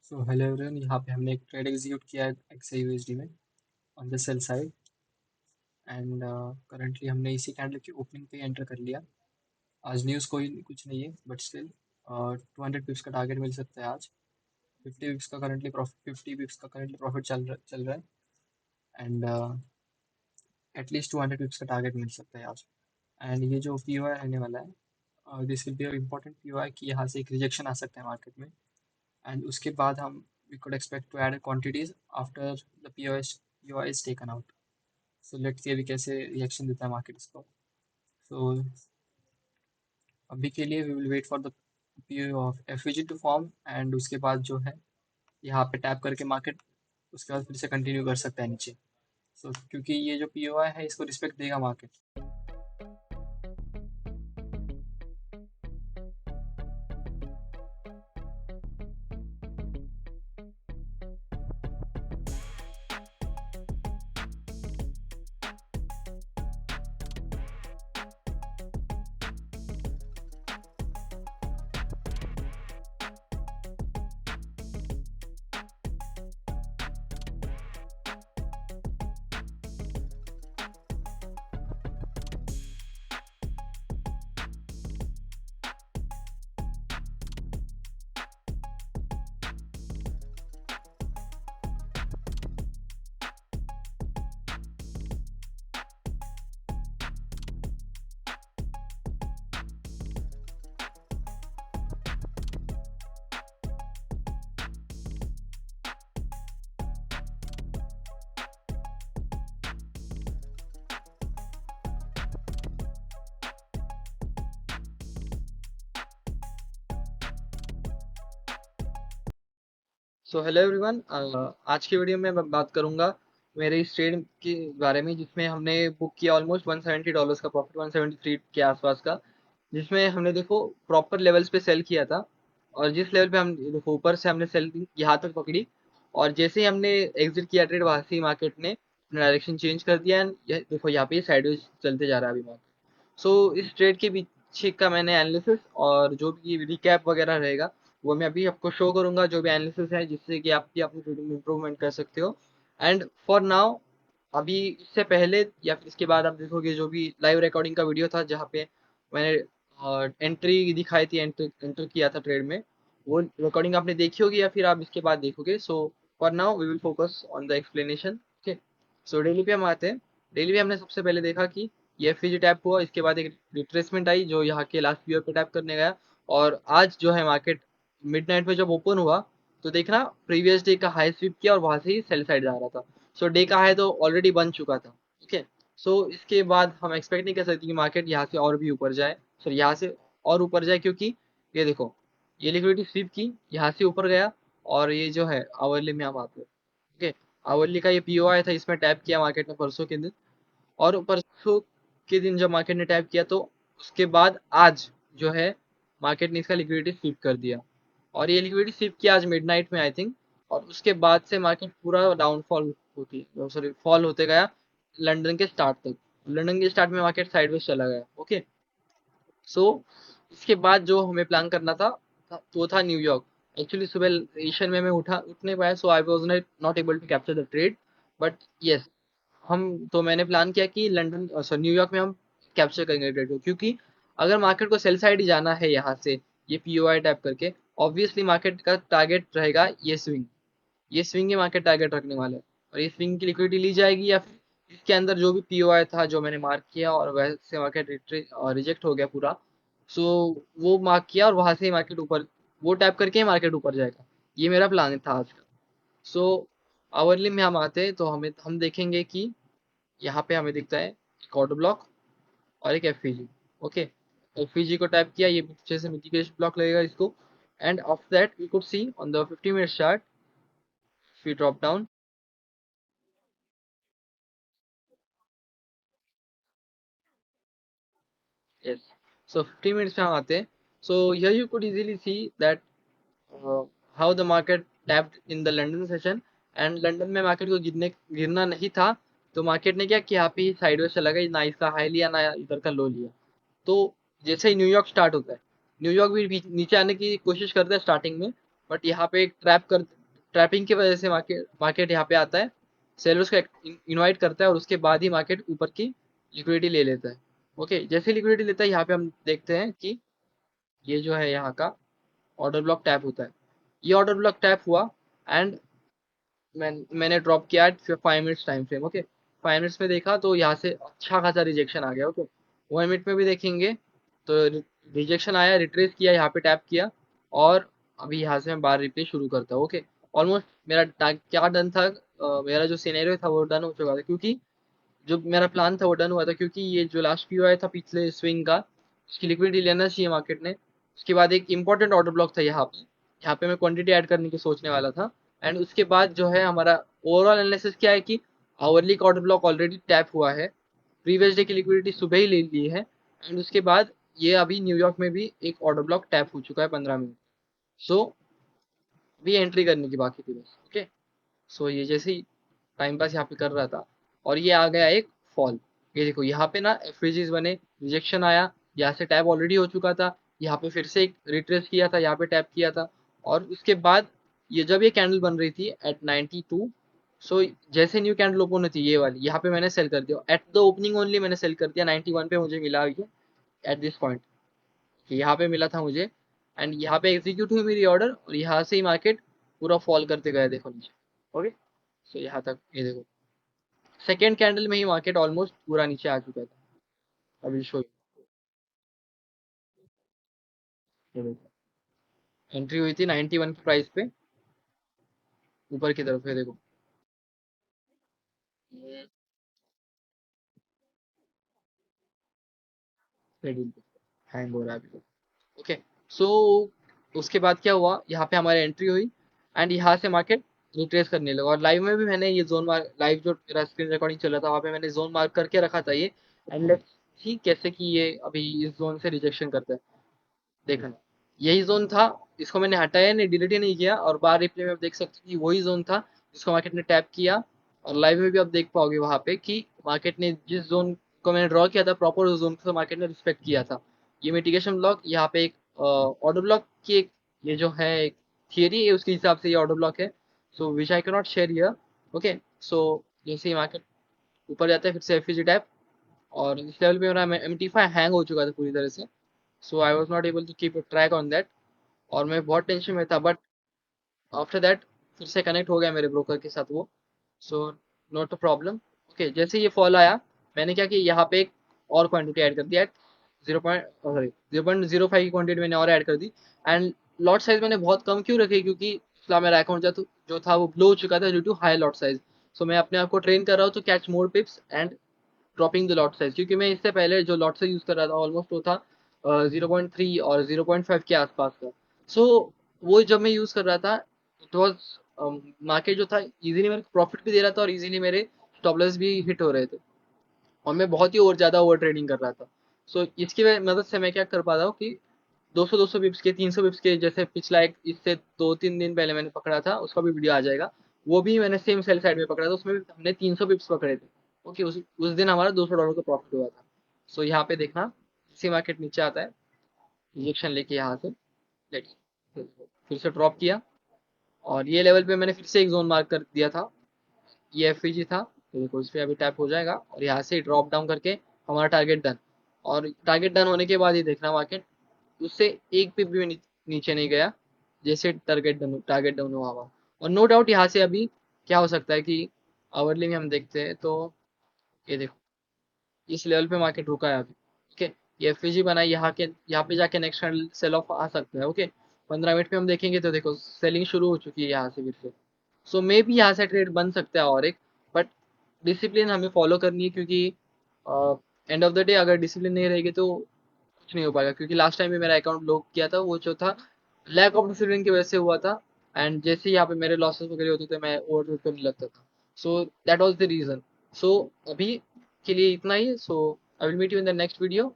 So hello everyone, यहाँ पे हमने एक ट्रेड एग्जीक्यूट किया है XAUSD में on the sell side. And currently हमने इसी कैंडल की ओपनिंग पे एंटर कर लिया। आज न्यूज़ कोई कुछ नहीं है, बट स्टिल 200 पिप्स का टारगेट मिल सकता है आज। 50 पिप्स का करंटली प्रॉफिट चल रहा है। एंड एटलीस्ट 200 पिप्स का टारगेट मिल सकता है आज। एंड ये जो पी रहने वाला है, this will be important P कि यहाँ से एक रिजेक्शन आ सकता है मार्केट में। एंड उसके बाद हम we could expect to add quantities after the POI is taken out. So let's see अभी कैसे रिएक्शन देता है मार्केट इसको। सो अभी के लिए we will wait for the POI of FVG to form, and उसके बाद जो है यहाँ पे टैप करके मार्केट उसके बाद फिर से कंटिन्यू कर सकता है नीचे। क्योंकि ये जो POI है इसको रिस्पेक्ट देगा मार्केट। सो हेलो एवरीवन, आज की वीडियो में मैं बात करूंगा मेरे इस ट्रेड के बारे में जिसमें हमने बुक किया ऑलमोस्ट $170 का प्रॉफिट, 173 के आसपास का। जिसमें हमने देखो प्रॉपर लेवल्स पे सेल किया था, और जिस लेवल पे हम देखो ऊपर से हमने सेल यहाँ तक पकड़ी, और जैसे ही हमने एग्जिट किया ट्रेड वहां से ही मार्केट ने अपना डायरेक्शन चेंज कर दिया। एंड देखो यहाँ पे साइडवेज चलते जा रहा है अभी मार्केट। सो इस ट्रेड के पीछे का मैंने एनालिसिस और जो भी रिकैप वगैरह रहेगा वो मैं अभी आपको शो करूंगा, जो भी एनालिसिस है, जिससे कि आप भी अपनी ट्रेडिंग में इंप्रूवमेंट कर सकते हो। एंड फॉर नाउ, अभी इससे पहले या फिर इसके बाद आप देखोगे जो भी लाइव रिकॉर्डिंग का वीडियो था जहाँ पे मैंने एंट्री दिखाई थी, एंटर किया था ट्रेड में, वो रिकॉर्डिंग आपने देखी होगी या फिर आप इसके बाद देखोगे। So for now we will focus on the explanation. Okay, so daily पे हम आते हैं। डेली पे हमने सबसे पहले देखा कि ये एफवीजी टैप हुआ, इसके बाद एक रिट्रेसमेंट आई जो यहाँ के लास्ट पीओ पे टैप करने गया। और आज जो है मार्केट मिडनाइट में जब ओपन हुआ तो देखना प्रीवियस डे का हाई स्वीप किया और वहां से ही सेल साइड जा रहा था। सो डे का हाई तो ऑलरेडी बन चुका था। ठीक है, सो इसके बाद हम एक्सपेक्ट नहीं कर सकते कि मार्केट यहाँ से और भी ऊपर जाए, सॉरी यहाँ से और ऊपर जाए, क्योंकि ये देखो ये लिक्विडिटी स्वीप की यहाँ से ऊपर गया। और ये जो है आवरली में हम आते हैं। ओके, आवरली का ये पीओ आया था, इसमें टैप किया मार्केट ने परसों के दिन। और परसों के दिन जब मार्केट ने टैप किया तो उसके बाद आज जो है मार्केट ने इसका लिक्विडिटी स्वीप कर दिया। और ये लिक्विडिटी स्वीप किया आज मिडनाइट में आई थिंक। और उसके बाद से मार्केट पूरा डाउनफॉल होती, सॉरी फॉल होते गया लंदन के स्टार्ट तक। लंदन के स्टार्ट में मार्केट साइडवेज चला गया। ओके, सो इसके बाद जो हमें प्लान करना था वो था न्यूयॉर्क। एक्चुअली सुबह एशियन में मैं उठ नहीं पाया, so I was not able to capture the trade. But yes, हम तो मैंने प्लान किया कि लंदन सॉरी न्यूयॉर्क में हम कैप्चर करेंगे ट्रेड को, क्योंकि अगर मार्केट को सेल साइड ही जाना है यहाँ से ये पीओआई टैप करके, ऑब्वियसली मार्केट का टारगेट रहेगा ये स्विंग। ये स्विंग ही मार्केट टारगेट रखने वाला है। और ये स्विंग की लिक्विडिटी ली जाएगी या फिर इसके अंदर जो भी पीओआई था जो मैंने मार्क किया और वैसे मार्केट रिजेक्ट हो गया पूरा। सो वो मार्क किया और वहां से ही मार्केट ऊपर, वो टैप करके ही मार्केट ऊपर जाएगा। ये मेरा प्लान था आज का। सो आवरली में हम आते हैं तो हम देखेंगे कि यहाँ पे हमें दिखता है एक ऑटो ब्लॉक और एक एफईजी। ओके, एफईजी को टैप किया, ये पीछे से मिटिगेशन ब्लॉक लगेगा इसको। And after that we could see on the 50 minute chart, we drop down. Yes. So 50 minutes में हम आते हैं. So here you could easily see that how the market tapped in the London session, and London में market को गिरना नहीं था। तो मार्केट ने क्या किया, यहाँ पे ही साइडवेज चला गया, ना इसका हाई लिया ना इधर का लो लिया। तो जैसे ही न्यूयॉर्क स्टार्ट होता है, न्यूयॉर्क भी नीचे आने की कोशिश करता है स्टार्टिंग में, बट यहाँ पे एक ट्रैपिंग की वजह से मार्केट मार्केट यहाँ पे आता है, सेलर्स को इनवाइट करता है और उसके बाद ही मार्केट ऊपर की लिक्विडिटी ले लेता है। ओके, जैसे लिक्विडिटी लेता है यहाँ पे हम देखते हैं कि ये जो है यहाँ का ऑर्डर ब्लॉक टैप होता है। ये ऑर्डर ब्लॉक टैप हुआ एंड मैंने ड्रॉप किया 5 minutes time frame. Okay, 5 minutes में देखा तो यहाँ से अच्छा खासा रिजेक्शन आ गया। ओके, 1 मिनट में भी देखेंगे तो रिजेक्शन आया, रिट्रेस किया, यहाँ पे टैप किया और अभी यहाँ से मैं बार रिप्ले शुरू करता हूँ। ओके, ऑलमोस्ट मेरा क्या डन था, मेरा जो सिनेरियो था वो डन हो चुका था, क्योंकि जो मेरा प्लान था वो डन हुआ था, क्योंकि ये जो लास्ट पी आया था पिछले स्विंग का, उसकी लिक्विडिटी लेना चाहिए मार्केट ने। उसके बाद एक इंपॉर्टेंट ऑर्डर ब्लॉक था यहाँ पे मैं क्वांटिटी ऐड करने की सोचने वाला था। एंड उसके बाद जो है हमारा ओवरऑल एनालिसिस क्या है कि आवरली का ऑर्डर ब्लॉक ऑलरेडी टैप हुआ है, प्रीवियस डे की लिक्विडिटी सुबह ही ले ली है एंड उसके बाद ये अभी न्यूयॉर्क में भी एक ऑर्डर ब्लॉक टैप हो चुका है 15 मिनट। सो अभी एंट्री करने की बाकी थी बस। ओके, सो ये जैसे ही टाइम पास यहाँ पे कर रहा था और ये आ गया एक फॉल। ये देखो यहाँ पे ना एफवीजीज बने, रिजेक्शन आया, यहाँ से टैप ऑलरेडी हो चुका था, यहाँ पे फिर से एक रिट्रेस किया था, यहाँ पे टैप किया था और उसके बाद ये जब ये कैंडल बन रही थी एट 92, सो जैसे न्यू कैंडल ओपन होती है ये वाली, यहाँ पे मैंने सेल कर दिया एट द ओपनिंग ओनली, मैंने सेल कर दिया 91 पे मुझे मिला ये एट दिस पॉइंट, यहाँ पे मिला था मुझे एंड यहाँ पे एग्जीक्यूट हुई मेरी ऑर्डर और यहाँ से ही मार्केट पूरा फॉल करते गया देखो नीचे। ओके, सो यहाँ तक ये देखो सेकेंड कैंडल में ही मार्केट ऑलमोस्ट पूरा नीचे आ चुका था। अभी शो एंट्री हुई थी 91 की प्राइस पे ऊपर की तरफ है देखो। हैंग हो रहा है अभी। ओके, सो उसके बाद क्या हुआ, यहाँ पे हमारी एंट्री हुई एंड यहाँ से मार्केट रिट्रेस करने लगा और लाइव में भी मैंने ये जोन मार्क, लाइव जो मेरा स्क्रीन रिकॉर्डिंग चल रहा था वहाँ पे मैंने जोन मार्क करके रखा था ये एंड लेट्स सी कैसे कि ये अभी इस जोन से रिजेक्शन करता है। देखना, यही जोन था, इसको मैंने हटाया नहीं, डिलीट ही नहीं किया और बार रिप्ले में आप देख सकते हैं कि वही जोन था जिसको मार्केट ने टैप किया और लाइव में भी आप देख पाओगे वहां पे कि मार्केट ने जिस जोन को मैंने ड्रॉ किया था प्रॉपर उस जोन को मार्केट ने रिस्पेक्ट किया था। ये मिटिगेशन ब्लॉक यहाँ पे एक ऑर्डर ब्लॉक की एक, ये जो है एक थियरी है उसके हिसाब से ये ऑर्डर ब्लॉक है, so which I can not share here. Okay, so जैसे ही मार्केट ऊपर जाता है फिर से एफईजी टैप और इस लेवल पे मेरा MT5 हैंग हो चुका था पूरी तरह से, so I was not able to keep track on that और मैं बहुत टेंशन में था। बट आफ्टर दैट फिर से कनेक्ट हो गया मेरे ब्रोकर के साथ वो, so not a problem. Okay, जैसे ये फॉल आया मैंने क्या कि यहाँ पे एक और क्वांटिटी ऐड कर दिया, 0.05 की क्वांटिटी मैंने और ऐड कर दी एंड लॉट साइज मैंने बहुत कम क्यों रखी, क्योंकि पिछला मेरा अकाउंट जो था वो ब्लो हो चुका था due to high lot size. So मैं अपने आप को ट्रेन कर रहा हूँ to catch more pips and dropping the lot size, क्योंकि मैं इससे पहले जो लॉट साइज यूज कर रहा था ऑलमोस्ट वो था 0.3 और 0.5 के आसपास का। सो वो जब मैं यूज कर रहा था इट वॉज, मार्केट जो था इजीली मेरे को प्रॉफिट भी दे रहा था और इजीली मेरे स्टॉप लॉस भी हिट हो रहे थे और मैं बहुत ही और ज्यादा ओवर ट्रेडिंग कर रहा था। सो इसकी मदद से मैं क्या कर पाता हूँ कि 200 बिप्स के, 300 बिप्स के, जैसे पिछला एक इससे 2-3 दिन पहले मैंने पकड़ा था उसका भी वीडियो आ जाएगा, वो भी मैंने सेम सेल साइड में पकड़ा था, उसमें भी हमने 300 बिप्स पकड़े थे। ओके, उस दिन हमारा $200 का प्रॉफिट हुआ था। सो यहाँ पे देखना, इसी मार्केट नीचे आता है इंजेक्शन लेके यहाँ से, देखिए फिर से ड्रॉप किया और ये लेवल पे मैंने फिर से एक जोन मार्क कर दिया था, ये एफईजी था, तो देखो इस पे अभी टैप हो जाएगा और यहाँ से ड्रॉप डाउन करके हमारा टारगेट डन। और टारगेट डन होने के बाद ही देखना मार्केट उससे एक पिप भी नीचे नहीं गया, जैसे टारगेट डाउन हुआ हुआ। और नो डाउट यहाँ से अभी क्या हो सकता है कि आवरली में हम देखते हैं तो ये देखो इस लेवल पे मार्केट रुका है अभी। ओके, ये एफवीजी बना है, यहाँ पे जाके नेक्स्ट हैंडल सेल ऑफ आ सकता है। ओके, 15 मिनट में हम देखेंगे तो देखो सेलिंग शुरू हो चुकी है यहाँ से फिर से। सो मे भी यहाँ से ट्रेड बन सकता है और एक, बट डिसिप्लिन हमें फॉलो करनी है, क्योंकि एंड ऑफ द डे अगर डिसिप्लिन नहीं रहेगी तो कुछ नहीं हो पाएगा, क्योंकि लास्ट टाइम भी मेरा अकाउंट लॉक किया था वो जो था लैक ऑफ डिसिप्लिन की वजह से हुआ था एंड जैसे ही यहाँ पे मेरे लॉसेस वगैरह होते थे मैं ओवर करने लगता था। So that was the reason. So अभी के लिए इतना ही, so I will meet you in the next video.